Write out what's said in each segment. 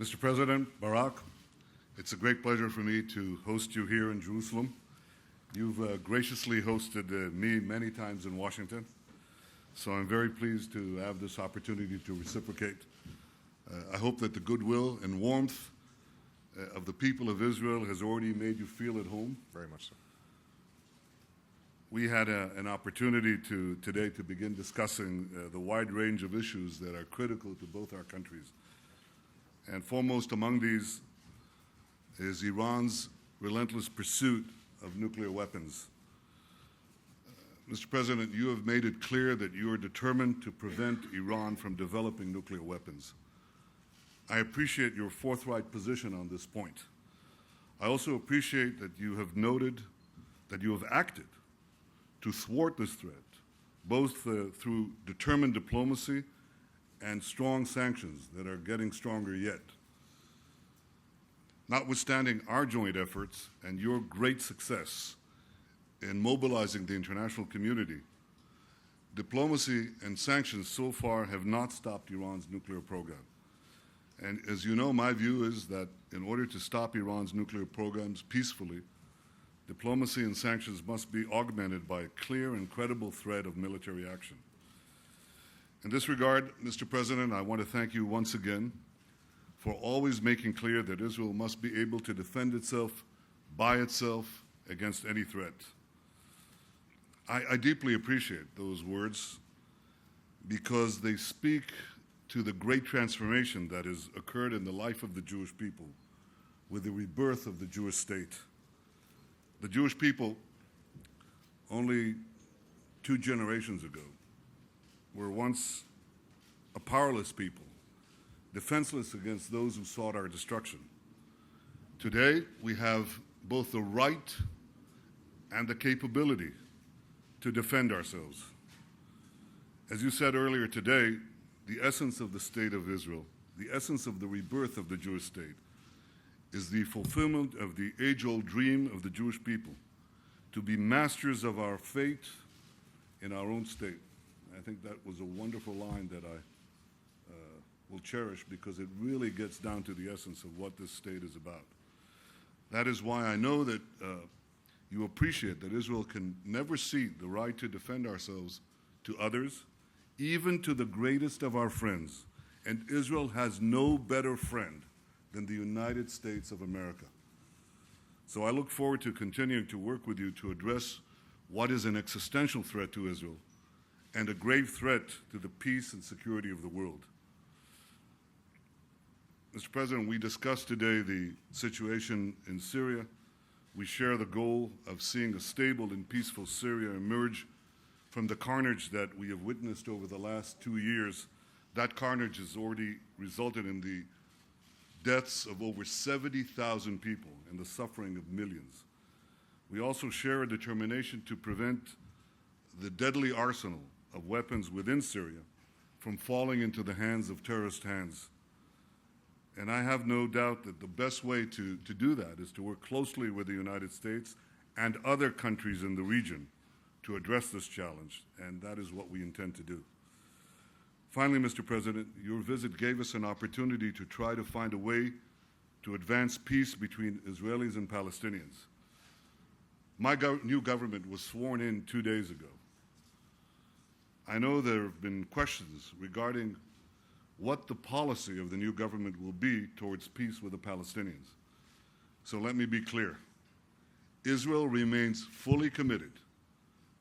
Mr. President, Barack, it's a great pleasure for me to host you here in Jerusalem. You've graciously hosted me many times in Washington, so I'm very pleased to have this opportunity to reciprocate. I hope that the goodwill and warmth of the people of Israel has already made you feel at home. Very much so. We had an opportunity today to begin discussing the wide range of issues that are critical to both our countries. And foremost among these is Iran's relentless pursuit of nuclear weapons. Mr. President, you have made it clear that you are determined to prevent Iran from developing nuclear weapons. I appreciate your forthright position on this point. I also appreciate that you have noted that you have acted to thwart this threat, both through determined diplomacy and strong sanctions that are getting stronger yet. Notwithstanding our joint efforts and your great success in mobilizing the international community, diplomacy and sanctions so far have not stopped Iran's nuclear program. And as you know, my view is that in order to stop Iran's nuclear programs peacefully, diplomacy and sanctions must be augmented by a clear and credible threat of military action. In this regard, Mr. President, I want to thank you once again for always making clear that Israel must be able to defend itself by itself against any threat. I deeply appreciate those words because they speak to the great transformation that has occurred in the life of the Jewish people with the rebirth of the Jewish state. The Jewish people, only 2 generations ago, were once a powerless people, defenseless against those who sought our destruction. Today, we have both the right and the capability to defend ourselves. As you said earlier today, the essence of the state of Israel, the essence of the rebirth of the Jewish state, is the fulfillment of the age-old dream of the Jewish people to be masters of our fate in our own state. I think that was a wonderful line that I will cherish because it really gets down to the essence of what this state is about. That is why I know that you appreciate that Israel can never cede the right to defend ourselves to others, even to the greatest of our friends. And Israel has no better friend than the United States of America. So I look forward to continuing to work with you to address what is an existential threat to Israel and a grave threat to the peace and security of the world. Mr. President, we discussed today the situation in Syria. We share the goal of seeing a stable and peaceful Syria emerge from the carnage that we have witnessed over the last 2 years. That carnage has already resulted in the deaths of over 70,000 people and the suffering of millions. We also share a determination to prevent the deadly arsenal of weapons within Syria from falling into the hands of terrorist hands. And I have no doubt that the best way to do that is to work closely with the United States and other countries in the region to address this challenge, and that is what we intend to do. Finally, Mr. President, your visit gave us an opportunity to try to find a way to advance peace between Israelis and Palestinians. My new government was sworn in 2 days ago. I know there have been questions regarding what the policy of the new government will be towards peace with the Palestinians. So let me be clear. Israel remains fully committed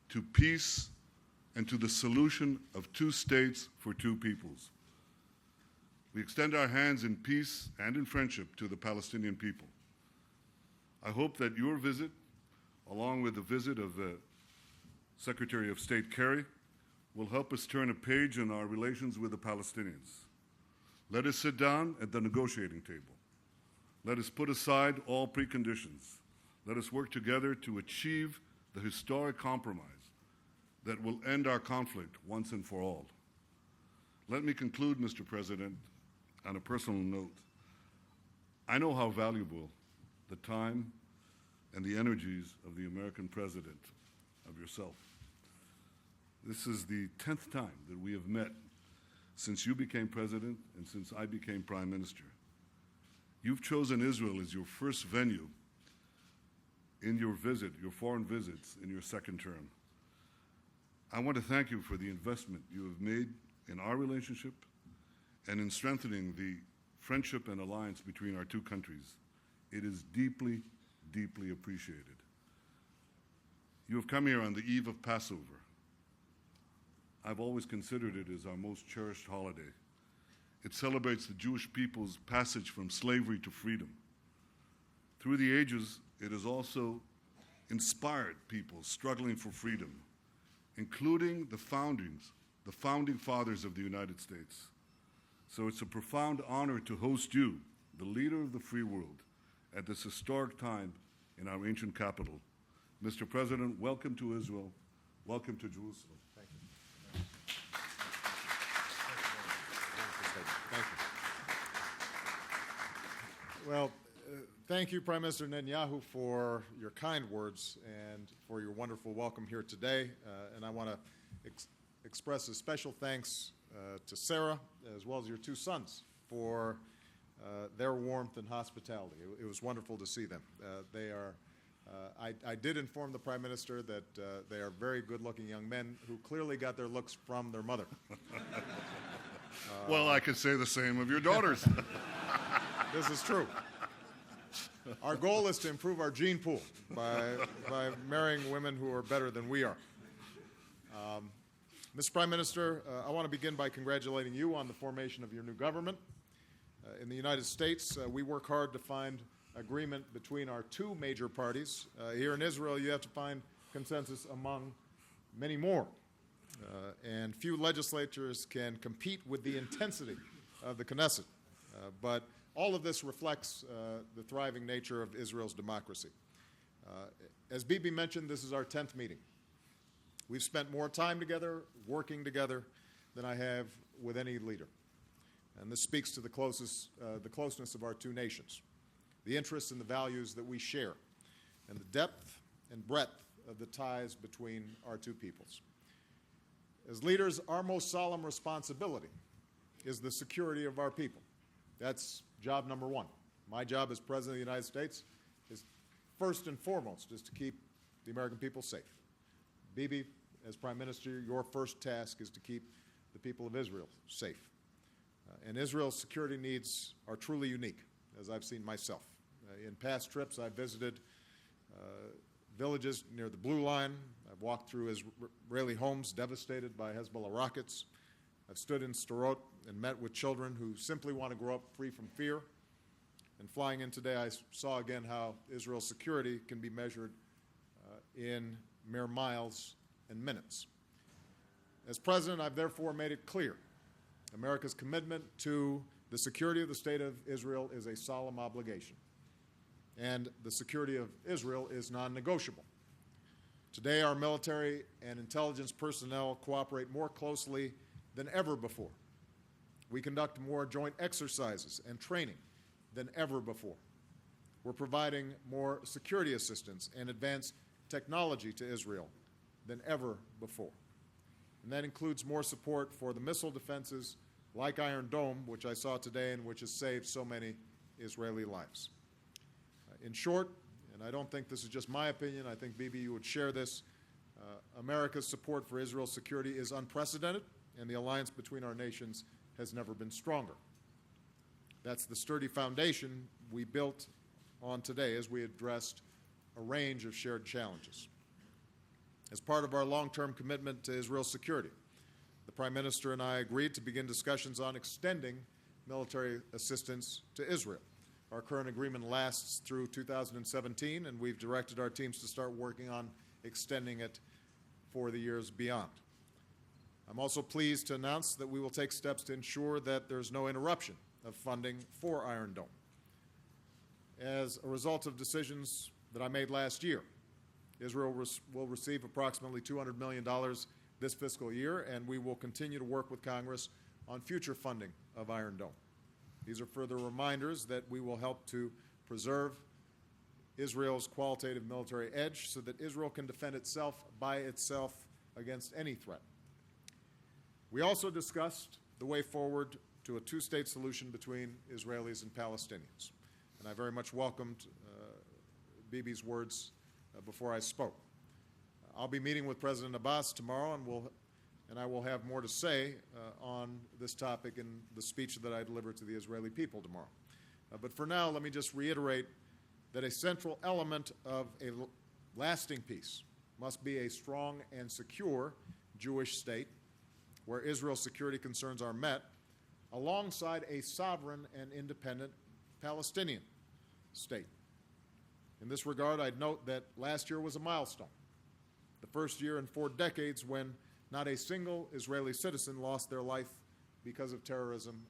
to peace and to the solution of 2 states for 2 peoples. We extend our hands in peace and in friendship to the Palestinian people. I hope that your visit, along with the visit of Secretary of State Kerry, will help us turn a page in our relations with the Palestinians. Let us sit down at the negotiating table. Let us put aside all preconditions. Let us work together to achieve the historic compromise that will end our conflict once and for all. Let me conclude, Mr. President, on a personal note. I know how valuable the time and the energies of the American president, of yourself. This is the 10th time that we have met since you became president and since I became prime minister. You've chosen Israel as your first venue in your visit, your foreign visits in your second term. I want to thank you for the investment you have made in our relationship and in strengthening the friendship and alliance between our two countries. It is deeply, deeply appreciated. You have come here on the eve of Passover. I've always considered it as our most cherished holiday. It celebrates the Jewish people's passage from slavery to freedom. Through the ages, it has also inspired people struggling for freedom, including the founding fathers of the United States. So it's a profound honor to host you, the leader of the free world, at this historic time in our ancient capital. Mr. President, welcome to Israel. Welcome to Jerusalem. Thank you. Thank you. Well, thank you, Prime Minister Netanyahu, for your kind words and for your wonderful welcome here today. And I want to express a special thanks to Sarah, as well as your two sons, for their warmth and hospitality. It was wonderful to see them. I did inform the Prime Minister that they are very good-looking young men who clearly got their looks from their mother. Well, I could say the same of your daughters. This is true. Our goal is to improve our gene pool by marrying women who are better than we are. Mr. Prime Minister, I want to begin by congratulating you on the formation of your new government. In the United States, we work hard to find agreement between our two major parties. Here in Israel, you have to find consensus among many more. And few legislatures can compete with the intensity of the Knesset. But all of this reflects the thriving nature of Israel's democracy. As Bibi mentioned, this is our 10th meeting. We've spent more time together, working together, than I have with any leader. And this speaks to the closeness of our two nations, the interests and the values that we share, and the depth and breadth of the ties between our two peoples. As leaders, our most solemn responsibility is the security of our people. That's job number one. My job as President of the United States is first and foremost is to keep the American people safe. Bibi, as Prime Minister, your first task is to keep the people of Israel safe. And Israel's security needs are truly unique, as I've seen myself. In past trips, I've visited villages near the Blue Line. I've walked through Israeli homes devastated by Hezbollah rockets. I've stood in Sderot and met with children who simply want to grow up free from fear. And flying in today, I saw again how Israel's security can be measured in mere miles and minutes. As President, I've therefore made it clear America's commitment to the security of the State of Israel is a solemn obligation, and the security of Israel is non-negotiable. Today, our military and intelligence personnel cooperate more closely than ever before. We conduct more joint exercises and training than ever before. We're providing more security assistance and advanced technology to Israel than ever before. And that includes more support for the missile defenses like Iron Dome, which I saw today and which has saved so many Israeli lives. In short, and I don't think this is just my opinion, I think, Bibi, you would share this, America's support for Israel's security is unprecedented, and the alliance between our nations has never been stronger. That's the sturdy foundation we built on today as we addressed a range of shared challenges. As part of our long-term commitment to Israel's security, the Prime Minister and I agreed to begin discussions on extending military assistance to Israel. Our current agreement lasts through 2017, and we've directed our teams to start working on extending it for the years beyond. I'm also pleased to announce that we will take steps to ensure that there's no interruption of funding for Iron Dome. As a result of decisions that I made last year, Israel will receive approximately $200 million this fiscal year, and we will continue to work with Congress on future funding of Iron Dome. These are further reminders that we will help to preserve Israel's qualitative military edge so that Israel can defend itself by itself against any threat. We also discussed the way forward to a two-state solution between Israelis and Palestinians. and I very much welcomed Bibi's words before I spoke. I'll be meeting with President Abbas tomorrow, and I will have more to say on this topic in the speech that I deliver to the Israeli people tomorrow. But for now, let me just reiterate that a central element of a lasting peace must be a strong and secure Jewish state where Israel's security concerns are met, alongside a sovereign and independent Palestinian state. In this regard, I'd note that last year was a milestone, the first year in 4 decades when not a single Israeli citizen lost their life because of terrorism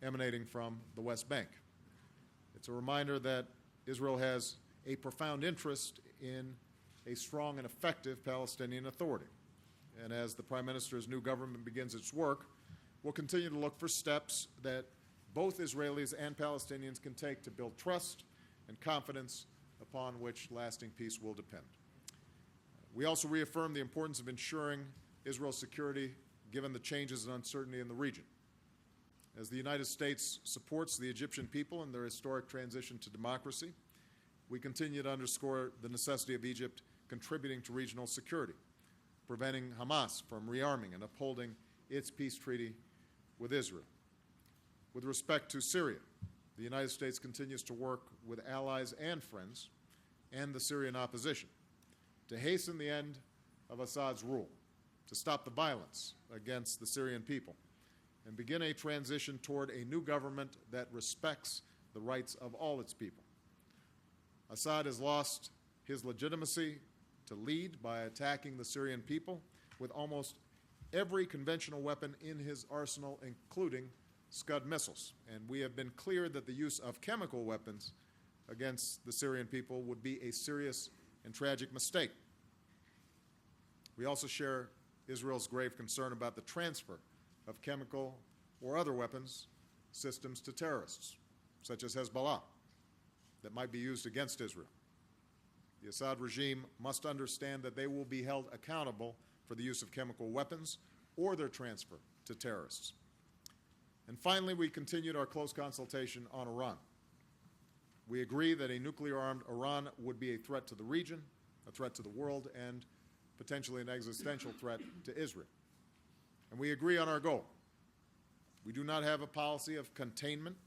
emanating from the West Bank. It's a reminder that Israel has a profound interest in a strong and effective Palestinian Authority. And as the Prime Minister's new government begins its work, we'll continue to look for steps that both Israelis and Palestinians can take to build trust and confidence upon which lasting peace will depend. We also reaffirm the importance of ensuring Israel's security given the changes and uncertainty in the region. As the United States supports the Egyptian people in their historic transition to democracy, we continue to underscore the necessity of Egypt contributing to regional security, preventing Hamas from rearming and upholding its peace treaty with Israel. With respect to Syria, the United States continues to work with allies and friends and the Syrian opposition to hasten the end of Assad's rule, to stop the violence against the Syrian people, and begin a transition toward a new government that respects the rights of all its people. Assad has lost his legitimacy to lead by attacking the Syrian people with almost every conventional weapon in his arsenal, including Scud missiles. And we have been clear that the use of chemical weapons against the Syrian people would be a serious and tragic mistake. We also share Israel's grave concern about the transfer of chemical or other weapons systems to terrorists, such as Hezbollah, that might be used against Israel. The Assad regime must understand that they will be held accountable for the use of chemical weapons or their transfer to terrorists. And finally, we continued our close consultation on Iran. We agree that a nuclear-armed Iran would be a threat to the region, a threat to the world, and potentially an existential threat to Israel. And we agree on our goal. We do not have a policy of containment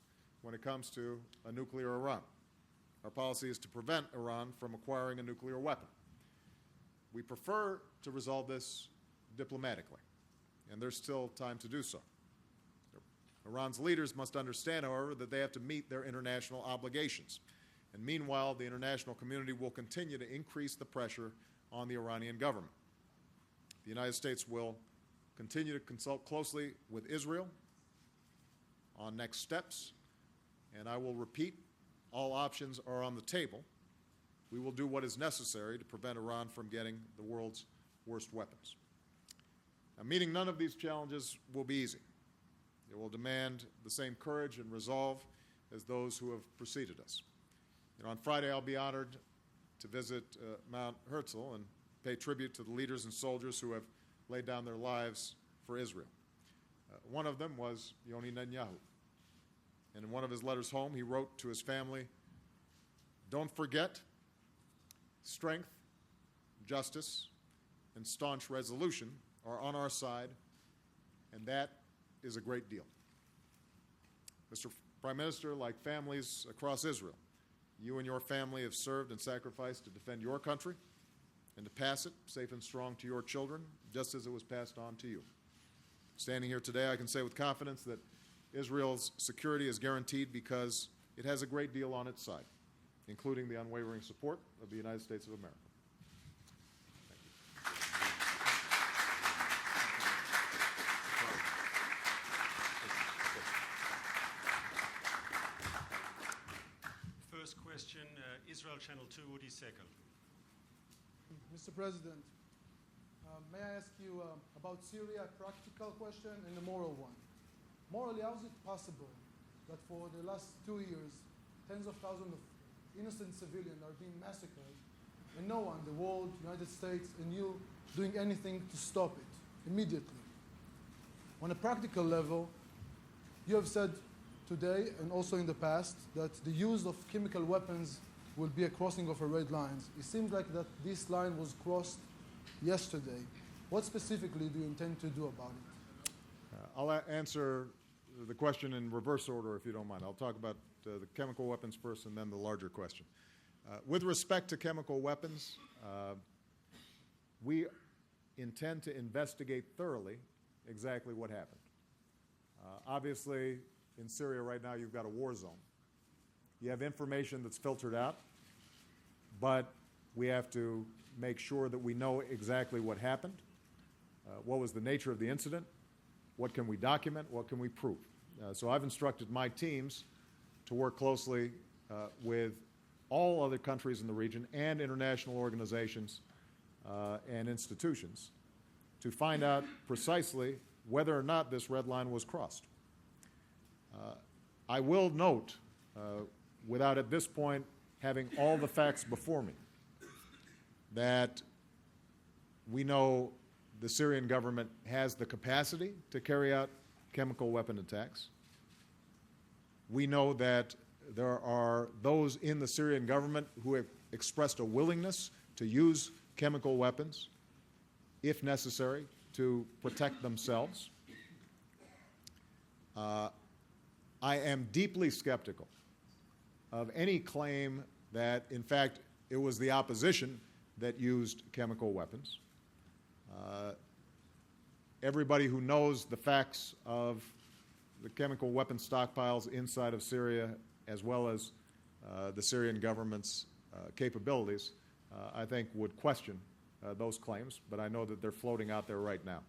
when it comes to a nuclear Iran. Our policy is to prevent Iran from acquiring a nuclear weapon. We prefer to resolve this diplomatically, and there's still time to do so. Iran's leaders must understand, however, that they have to meet their international obligations. And meanwhile, the international community will continue to increase the pressure on the Iranian government. The United States will continue to consult closely with Israel on next steps, and I will repeat, all options are on the table. We will do what is necessary to prevent Iran from getting the world's worst weapons. Now, meeting none of these challenges will be easy. It will demand the same courage and resolve as those who have preceded us. On Friday, I'll be honored to visit Mount Herzl and pay tribute to the leaders and soldiers who have laid down their lives for Israel. One of them was Yoni Netanyahu. And in one of his letters home, he wrote to his family, "Don't forget, strength, justice, and staunch resolution are on our side, and that is a great deal." Mr. Prime Minister, like families across Israel, you and your family have served and sacrificed to defend your country and to pass it safe and strong to your children, just as it was passed on to you. Standing here today, I can say with confidence that Israel's security is guaranteed because it has a great deal on its side, including the unwavering support of the United States of America. First question, Israel Channel 2, Udi Sekel. Mr. President, may I ask you about Syria, a practical question and a moral one? Morally, how is it possible that for the last 2 years, tens of thousands of innocent civilians are being massacred, and no one, the world, United States, and you, doing anything to stop it immediately? On a practical level, you have said today and also in the past that the use of chemical weapons will be a crossing of a red line. It seems like that this line was crossed yesterday. What specifically do you intend to do about it? I'll answer the question in reverse order, if you don't mind. I'll talk about the chemical weapons first and then the larger question. With respect to chemical weapons, we intend to investigate thoroughly exactly what happened. Obviously, in Syria right now, you've got a war zone. You have information that's filtered out, but we have to make sure that we know exactly what happened, what was the nature of the incident, what can we document, what can we prove. So I've instructed my teams to work closely with all other countries in the region and international organizations and institutions to find out precisely whether or not this red line was crossed. I will note, without at this point having all the facts before me, that we know the Syrian government has the capacity to carry out chemical weapon attacks. We know that there are those in the Syrian government who have expressed a willingness to use chemical weapons, if necessary, to protect themselves. I am deeply skeptical of any claim that, in fact, it was the opposition that used chemical weapons. Everybody who knows the facts of the chemical weapon stockpiles inside of Syria, as well as the Syrian government's capabilities, I think would question those claims, but I know that they're floating out there right now.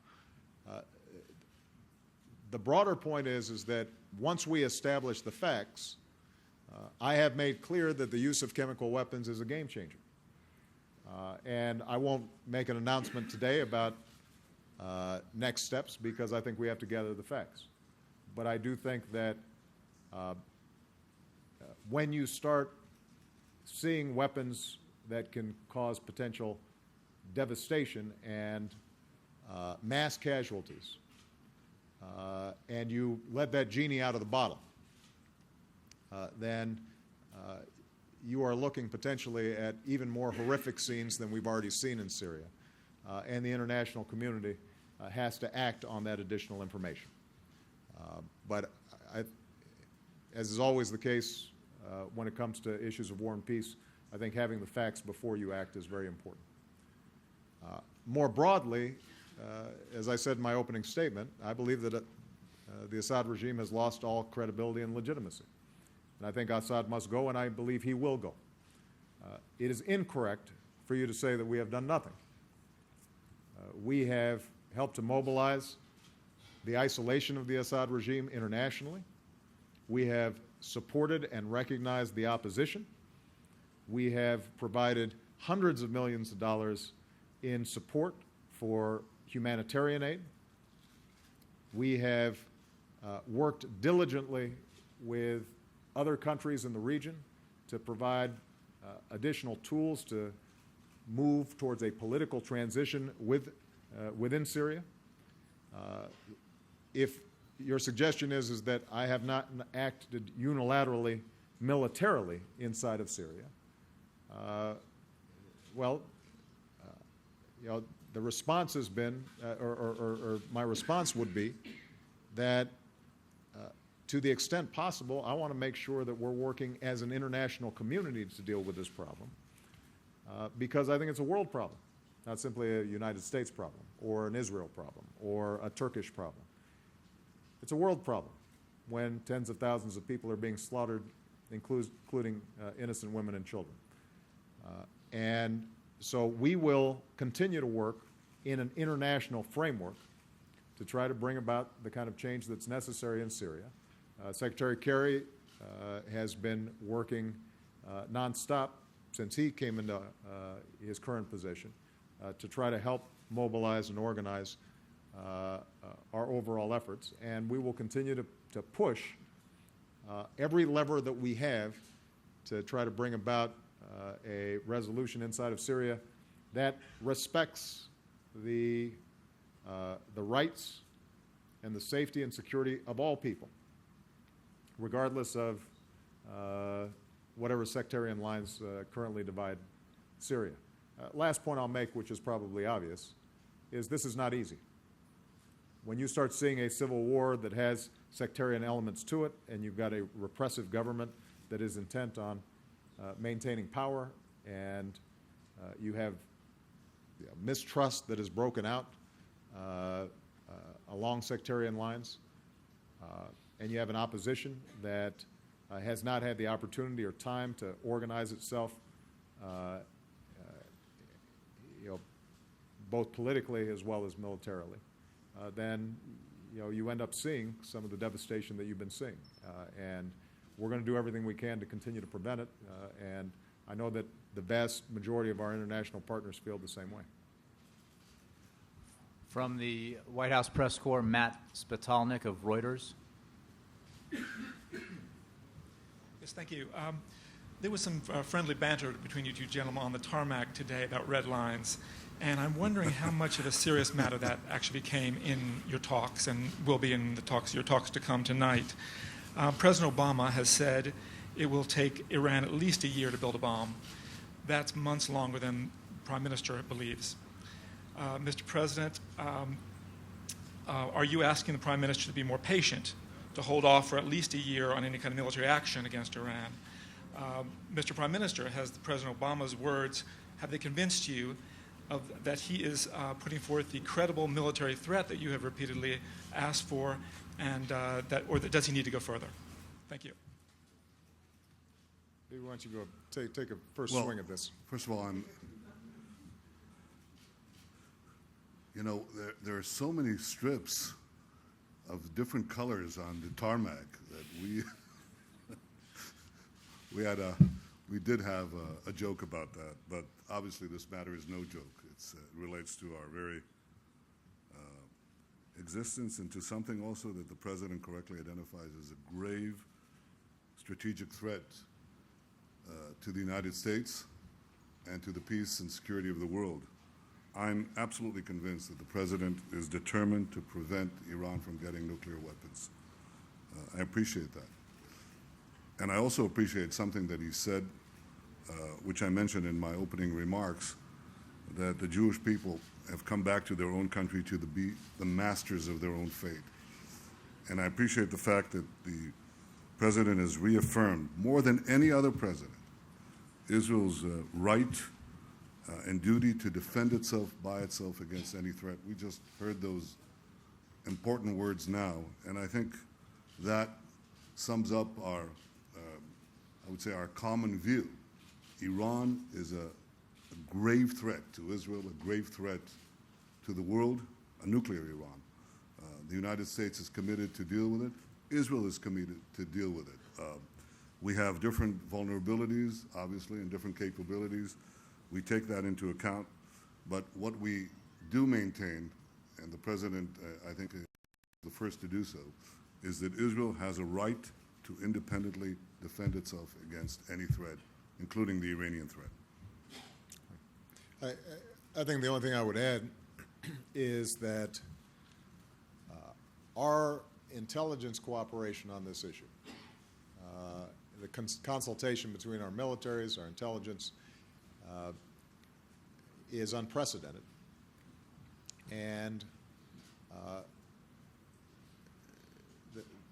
The broader point is that once we establish the facts, I have made clear that the use of chemical weapons is a game changer. And I won't make an announcement today about next steps because I think we have to gather the facts. But I do think that when you start seeing weapons that can cause potential devastation and mass casualties, and you let that genie out of the bottle, then you are looking potentially at even more horrific scenes than we've already seen in Syria. And the international community has to act on that additional information. But as is always the case when it comes to issues of war and peace, I think having the facts before you act is very important. More broadly, as I said in my opening statement, I believe that the Assad regime has lost all credibility and legitimacy. And I think Assad must go, and I believe he will go. It is incorrect for you to say that we have done nothing. We have helped to mobilize the isolation of the Assad regime internationally. We have supported and recognized the opposition. We have provided hundreds of millions of dollars in support for humanitarian aid. We have worked diligently with other countries in the region to provide additional tools to move towards a political transition within Syria. If your suggestion is that I have not acted unilaterally, militarily inside of Syria, the response has been, or my response would be, that to the extent possible, I want to make sure that we're working as an international community to deal with this problem, because I think it's a world problem, not simply a United States problem, or an Israel problem, or a Turkish problem. It's a world problem when tens of thousands of people are being slaughtered, including innocent women and children. And so we will continue to work in an international framework to try to bring about the kind of change that's necessary in Syria. Secretary Kerry has been working nonstop since he came into his current position to try to help mobilize and organize our overall efforts. And we will continue to push every lever that we have to try to bring about a resolution inside of Syria that respects the rights and the safety and security of all people, regardless of whatever sectarian lines currently divide Syria. Last point I'll make, which is probably obvious, is this is not easy. When you start seeing a civil war that has sectarian elements to it, and you've got a repressive government that is intent on maintaining power, and you have mistrust that is broken out along sectarian lines, and you have an opposition that has not had the opportunity or time to organize itself, both politically as well as militarily, then you end up seeing some of the devastation that you've been seeing. And we're going to do everything we can to continue to prevent it. And I know that the vast majority of our international partners feel the same way. From the White House Press Corps, Matt Spitalnik of Reuters. Yes, thank you. There was some friendly banter between you two gentlemen on the tarmac today about red lines, and I'm wondering how much of a serious matter that actually became in your talks and will be in your talks to come tonight. President Obama has said it will take Iran at least a year to build a bomb. That's months longer than the Prime Minister believes. Mr. President, are you asking the Prime Minister to be more patient, to hold off for at least a year on any kind of military action against Iran? Mr. Prime Minister, has President Obama's words, have they convinced you that he is putting forth the credible military threat that you have repeatedly asked for, and does he need to go further? Thank you. Maybe why don't you go take a first swing at this? First of all, there are so many strips of different colors on the tarmac that we did have a joke about that, but obviously this matter is no joke. It relates to our very existence and to something also that the President correctly identifies as a grave strategic threat to the United States and to the peace and security of the world. I'm absolutely convinced that the President is determined to prevent Iran from getting nuclear weapons. I appreciate that. And I also appreciate something that he said, which I mentioned in my opening remarks, that the Jewish people have come back to their own country to be the masters of their own fate. And I appreciate the fact that the President has reaffirmed, more than any other president, Israel's right and duty to defend itself by itself against any threat. We just heard those important words now, and I think that sums up our, I would say, our common view. Iran is a grave threat to Israel, a grave threat to the world, a nuclear Iran. The United States is committed to deal with it. Israel is committed to deal with it. We have different vulnerabilities, obviously, and different capabilities. We take that into account. But what we do maintain, and the President, I think, is the first to do so, is that Israel has a right to independently defend itself against any threat, including the Iranian threat. I think the only thing I would add is that our intelligence cooperation on this issue, the consultation between our militaries, our intelligence, is unprecedented. And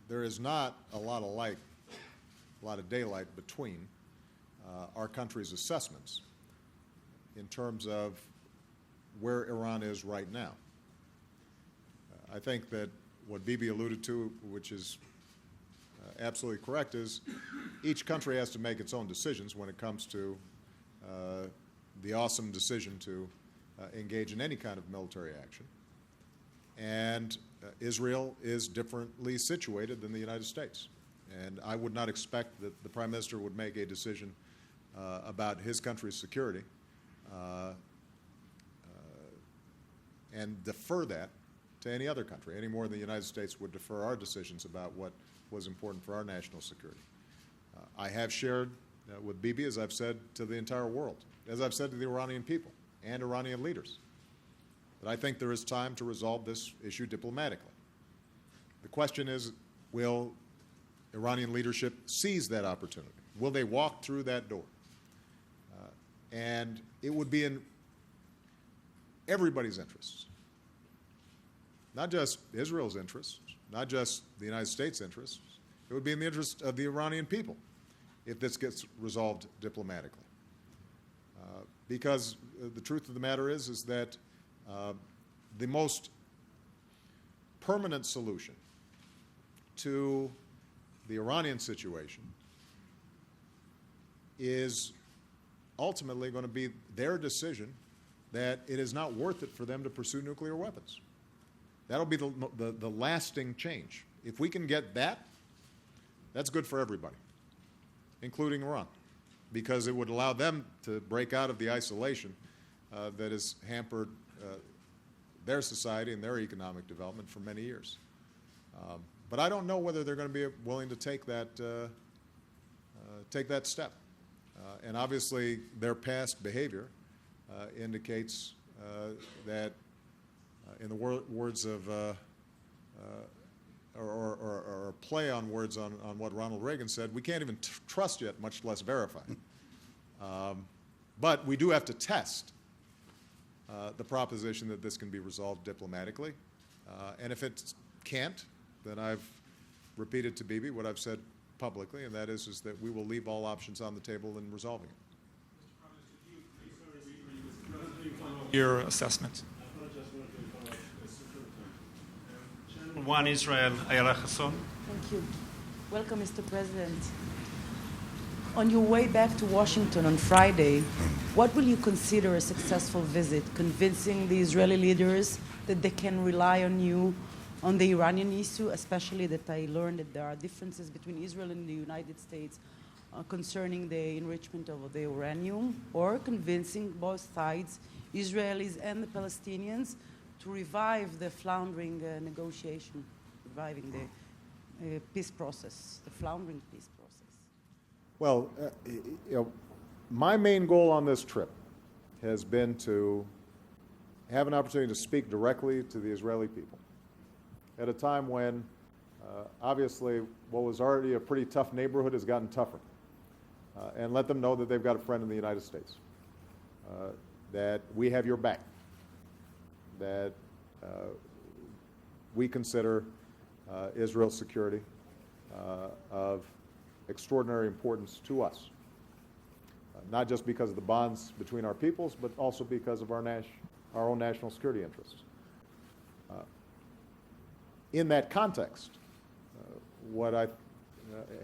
there is not a lot of daylight between our country's assessments in terms of where Iran is right now. I think that what Bibi alluded to, which is absolutely correct, is each country has to make its own decisions when it comes to the awesome decision to engage in any kind of military action. And Israel is differently situated than the United States. And I would not expect that the Prime Minister would make a decision about his country's security and defer that to any other country, any more than the United States would defer our decisions about what was important for our national security. I have shared with Bibi, as I've said to the entire world, as I've said to the Iranian people and Iranian leaders, that I think there is time to resolve this issue diplomatically. The question is, will Iranian leadership seize that opportunity? Will they walk through that door? And it would be in everybody's interests, not just Israel's interests, not just the United States' interests. It would be in the interest of the Iranian people if this gets resolved diplomatically. Because the truth of the matter is that the most permanent solution to the Iranian situation is ultimately going to be their decision that it is not worth it for them to pursue nuclear weapons. That'll be the lasting change. If we can get that, that's good for everybody, including Iran, because it would allow them to break out of the isolation that has hampered their society and their economic development for many years. But I don't know whether they're going to be willing to take that step. And obviously, their past behavior indicates that, in the words of, or a play on words on what Ronald Reagan said, we can't even trust yet, much less verify. But we do have to test the proposition that this can be resolved diplomatically. And if it can't, then I've repeated to Bibi what I've said publicly, and that is that we will leave all options on the table in resolving it. Your assessment. Channel 1 Israel, Ayala Hassan. Thank you. Welcome, Mr. President. On your way back to Washington on Friday, what will you consider a successful visit? Convincing the Israeli leaders that they can rely on you on the Iranian issue, especially that I learned that there are differences between Israel and the United States concerning the enrichment of the uranium, or convincing both sides, Israelis and the Palestinians, to revive the floundering negotiation, reviving the peace process, the floundering peace process? Well, my main goal on this trip has been to have an opportunity to speak directly to the Israeli people at a time when, obviously, what was already a pretty tough neighborhood has gotten tougher, and let them know that they've got a friend in the United States, that we have your back, that we consider Israel's security of extraordinary importance to us, not just because of the bonds between our peoples, but also because of our own national security interests. In that context, what I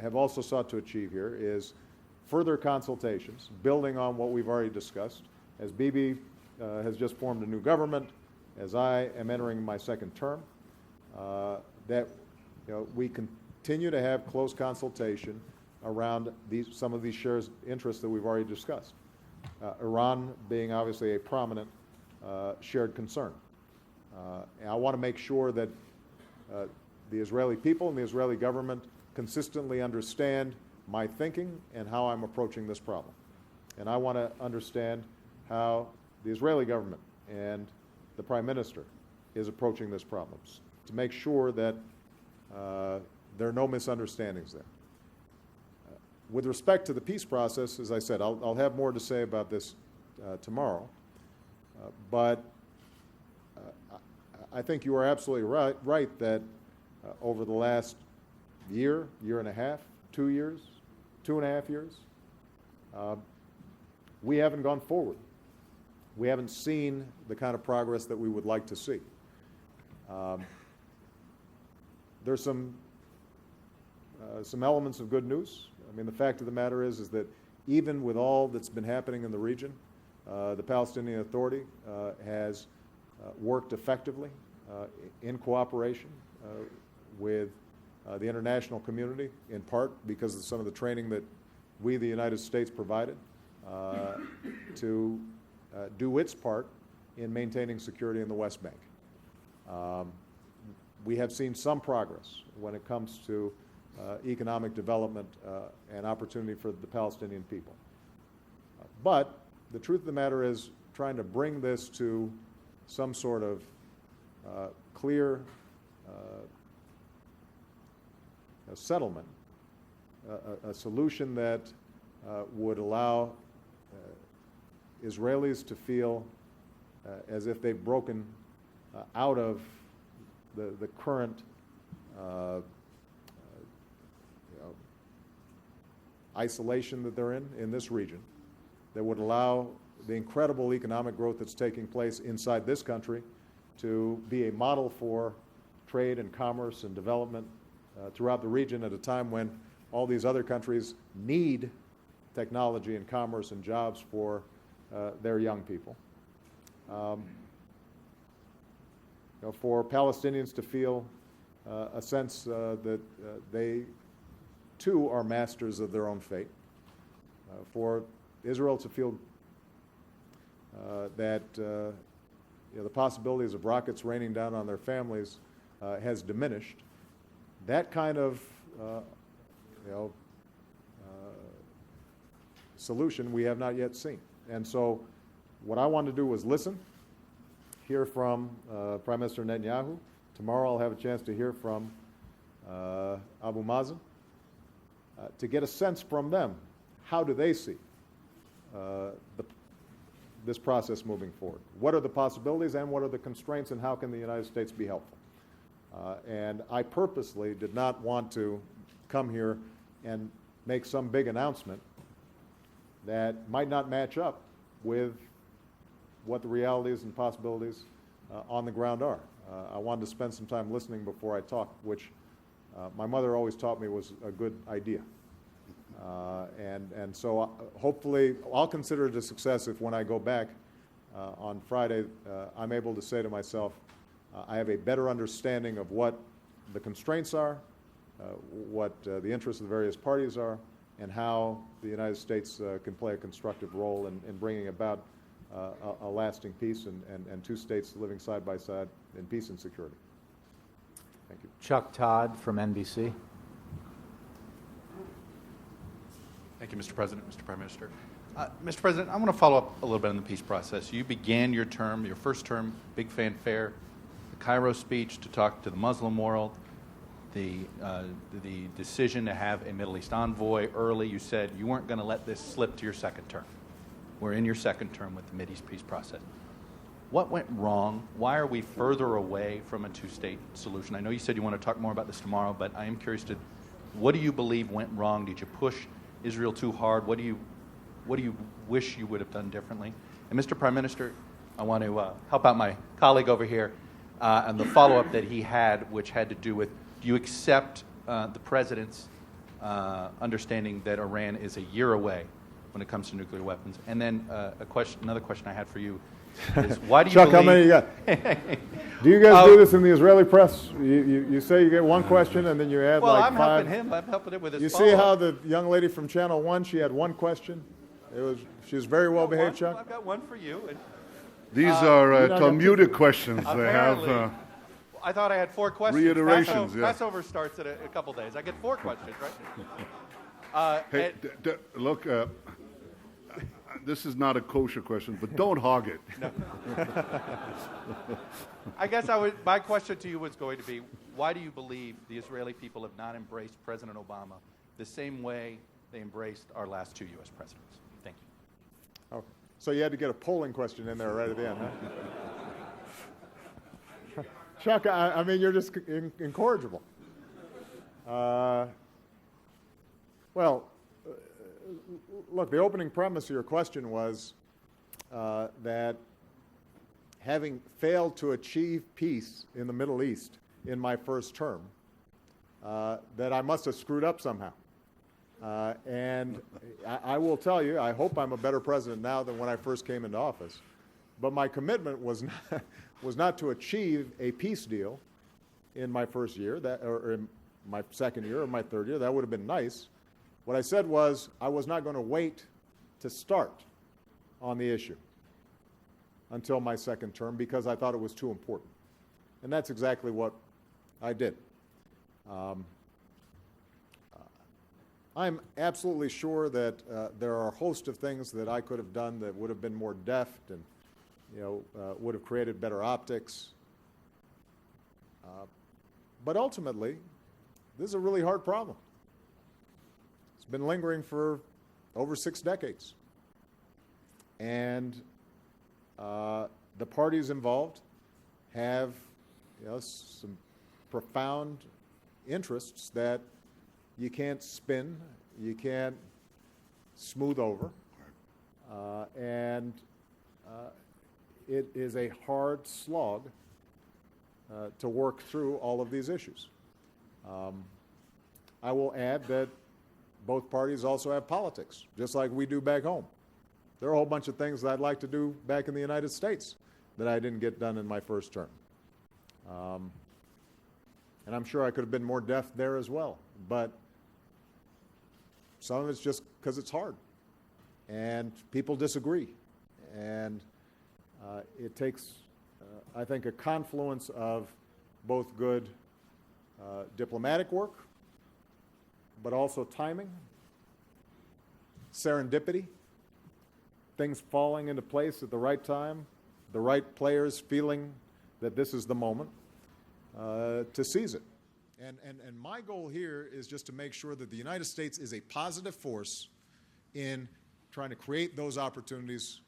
have also sought to achieve here is further consultations, building on what we've already discussed. As Bibi has just formed a new government, as I am entering my second term, that we continue to have close consultation around some of these shared interests that we've already discussed. Iran being obviously a prominent shared concern. And I want to make sure that the Israeli people and the Israeli government consistently understand my thinking and how I'm approaching this problem. And I want to understand how the Israeli government and the Prime Minister is approaching this problem, to make sure that there are no misunderstandings there. With respect to the peace process, as I said, I'll have more to say about this tomorrow, but I think you are absolutely right that over the last year and a half, 2 years, 2.5 years, we haven't gone forward. We haven't seen the kind of progress that we would like to see. There's some elements of good news. I mean, the fact of the matter is that even with all that's been happening in the region, the Palestinian Authority has worked effectively in cooperation with the international community, in part because of some of the training that we, the United States, provided to do its part in maintaining security in the West Bank. We have seen some progress when it comes to economic development and opportunity for the Palestinian people. But the truth of the matter is, trying to bring this to some sort of clear settlement a solution that would allow Israelis to feel as if they've broken out of the current isolation that they're in this region, that would allow the incredible economic growth that's taking place inside this country to be a model for trade and commerce and development throughout the region at a time when all these other countries need technology and commerce and jobs for their young people. For Palestinians to feel a sense that they too are masters of their own fate. For Israel to feel that the possibilities of rockets raining down on their families has diminished. That kind of solution we have not yet seen. And so what I wanted to do was listen, hear from Prime Minister Netanyahu. Tomorrow I'll have a chance to hear from Abu Mazen to get a sense from them. How do they see this process moving forward? What are the possibilities and what are the constraints, and how can the United States be helpful? And I purposely did not want to come here and make some big announcement that might not match up with what the realities and possibilities on the ground are. I wanted to spend some time listening before I talk, which my mother always taught me was a good idea. And so hopefully I'll consider it a success if when I go back on Friday, I'm able to say to myself, I have a better understanding of what the constraints are, what the interests of the various parties are, and how the United States can play a constructive role in bringing about a lasting peace and two states living side by side in peace and security. Thank you. Chuck Todd from NBC. Thank you, Mr. President, Mr. Prime Minister. Mr. President, I want to follow up a little bit on the peace process. You began your term, your first term, big fanfare, the Cairo speech to talk to the Muslim world, the decision to have a Middle East envoy early. You said you weren't going to let this slip to your second term. We're in your second term with the Mideast peace process. What went wrong? Why are we further away from a two-state solution? I know you said you want to talk more about this tomorrow, but I am curious what do you believe went wrong? Did you push Israel too hard? What do you wish you would have done differently? And Mr. Prime Minister, I want to help out my colleague over here and the follow-up that he had, which had to do with, do you accept the President's understanding that Iran is a year away when it comes to nuclear weapons? And then another question I had for you is, why do you Chuck, believe... how many you got? Do you guys do this in the Israeli press? You say you get one question and then you add well, like I'm five. helping him. I'm helping him with his You follow-up. see how the young lady from Channel 1, she had one question? She was very well behaved, Chuck. I've got one for you. And These are not Talmudic questions. They apparently, have I thought I had 4 questions. reiterations, yeah. Passover starts in a couple days. I get 4 questions, right? Hey, look, this is not a kosher question, but don't hog it. I guess my question to you was going to be, why do you believe the Israeli people have not embraced President Obama the same way they embraced our last 2 U.S. presidents? Thank you. Okay. So you had to get a polling question in there right at the end, huh? Chuck, I mean, you're just incorrigible. Look, the opening premise of your question was that having failed to achieve peace in the Middle East in my first term, that I must have screwed up somehow. And I will tell you, I hope I'm a better president now than when I first came into office. But my commitment was not to achieve a peace deal in my first year, or in my second year or my third year. That would have been nice. What I said was I was not going to wait to start on the issue until my second term because I thought it was too important. And that's exactly what I did. I'm absolutely sure that there are a host of things that I could have done that would have been more deft and would have created better optics. But ultimately, this is a really hard problem. been lingering for over 6 decades. And the parties involved have some profound interests that you can't spin, you can't smooth over, and it is a hard slog to work through all of these issues. I will add that both parties also have politics, just like we do back home. There are a whole bunch of things that I'd like to do back in the United States that I didn't get done in my first term. And I'm sure I could have been more deft there as well. But some of it's just because it's hard. And people disagree. And it takes, I think, a confluence of both good diplomatic work, but also timing, serendipity, things falling into place at the right time, the right players feeling that this is the moment to seize it. And my goal here is just to make sure that the United States is a positive force in trying to create those opportunities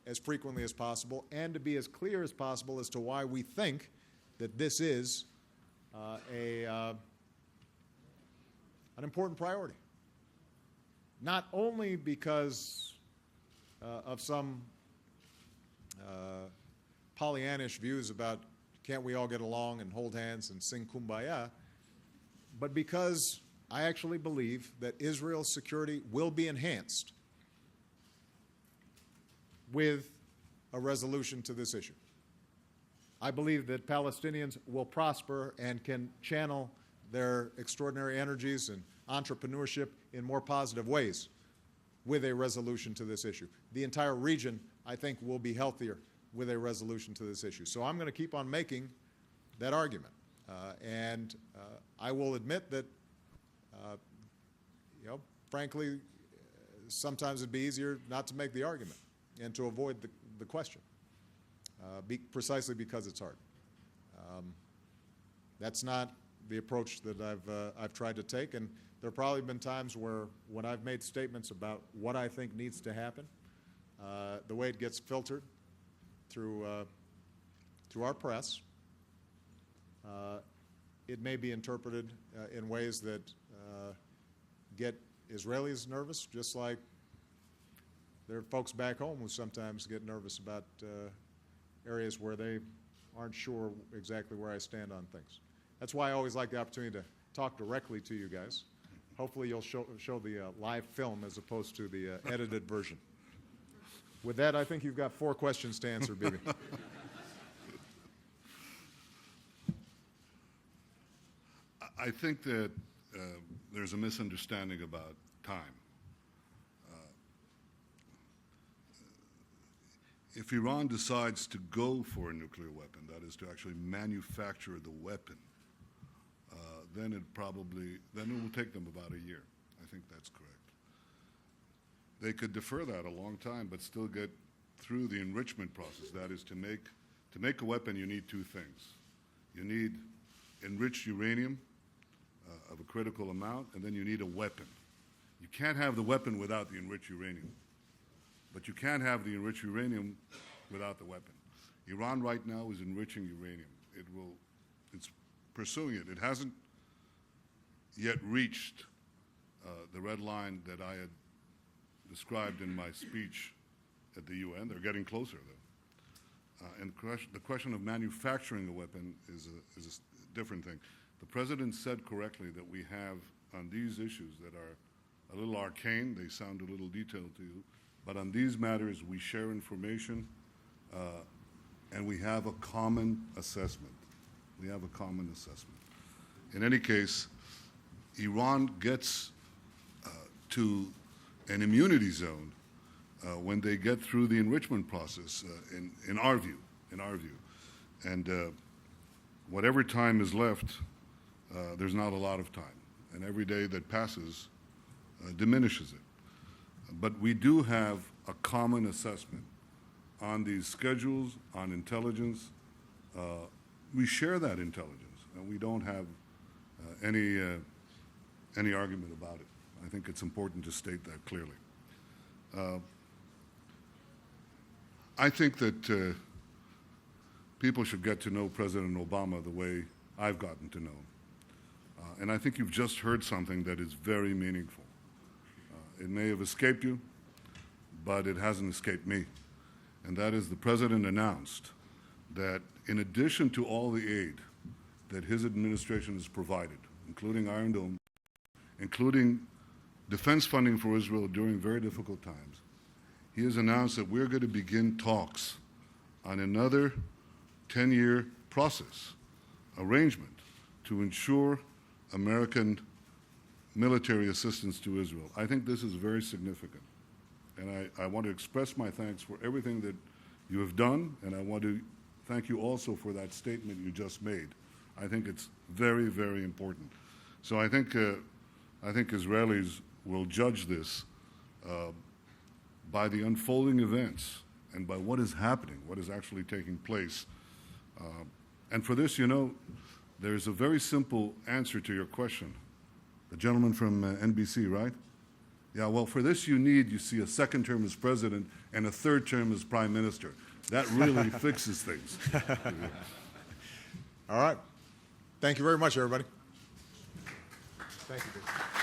as frequently as possible and to be as clear as possible as to why we think that this is an important priority. Not only because of some Pollyannish views about can't we all get along and hold hands and sing Kumbaya, but because I actually believe that Israel's security will be enhanced with a resolution to this issue. I believe that Palestinians will prosper and can channel their extraordinary energies and entrepreneurship in more positive ways with a resolution to this issue. The entire region, I think, will be healthier with a resolution to this issue. So I'm going to keep on making that argument. And I will admit that, frankly, sometimes it'd be easier not to make the argument and to avoid the question, precisely because it's hard. That's not the approach that I've tried to take, and there have probably been times where when I've made statements about what I think needs to happen, the way it gets filtered through our press, it may be interpreted in ways that get Israelis nervous, just like there are folks back home who sometimes get nervous about areas where they aren't sure exactly where I stand on things. That's why I always like the opportunity to talk directly to you guys. Hopefully you'll show the live film as opposed to the edited version. With that, I think you've got 4 questions to answer, Bibi. I think that there's a misunderstanding about time. If Iran decides to go for a nuclear weapon, that is to actually manufacture the weapon, then it will take them about a year. I think that's correct. They could defer that a long time, but still get through the enrichment process. That is to make a weapon, you need 2 things. You need enriched uranium of a critical amount, and then you need a weapon. You can't have the weapon without the enriched uranium, but you can't have the enriched uranium without the weapon. Iran right now is enriching uranium. It's pursuing it. It hasn't yet reached the red line that I had described in my speech at the UN. They're getting closer, though. And the question of manufacturing a weapon is a different thing. The President said correctly that we have, on these issues that are a little arcane, they sound a little detailed to you, but on these matters we share information and we have a common assessment. We have a common assessment. In any case, Iran gets to an immunity zone when they get through the enrichment process, in our view. And whatever time is left, there's not a lot of time. And every day that passes diminishes it. But we do have a common assessment on these schedules, on intelligence. We share that intelligence, and we don't have any argument about it. I think it's important to state that clearly. I think that people should get to know President Obama the way I've gotten to know him. And I think you've just heard something that is very meaningful. It may have escaped you, but it hasn't escaped me. And that is the President announced that in addition to all the aid that his administration has provided, including Iron Dome, including defense funding for Israel during very difficult times, he has announced that we're going to begin talks on another 10-year process, arrangement, to ensure American military assistance to Israel. I think this is very significant. And I want to express my thanks for everything that you have done, and I want to thank you also for that statement you just made. I think it's very, very important. So I think Israelis will judge this by the unfolding events and by what is happening, what is actually taking place. And for this, there's a very simple answer to your question. The gentleman from NBC, right? Yeah, well, for this you see, a second term as president and a third term as prime minister. That really fixes things. All right. Thank you very much, everybody. Thank you.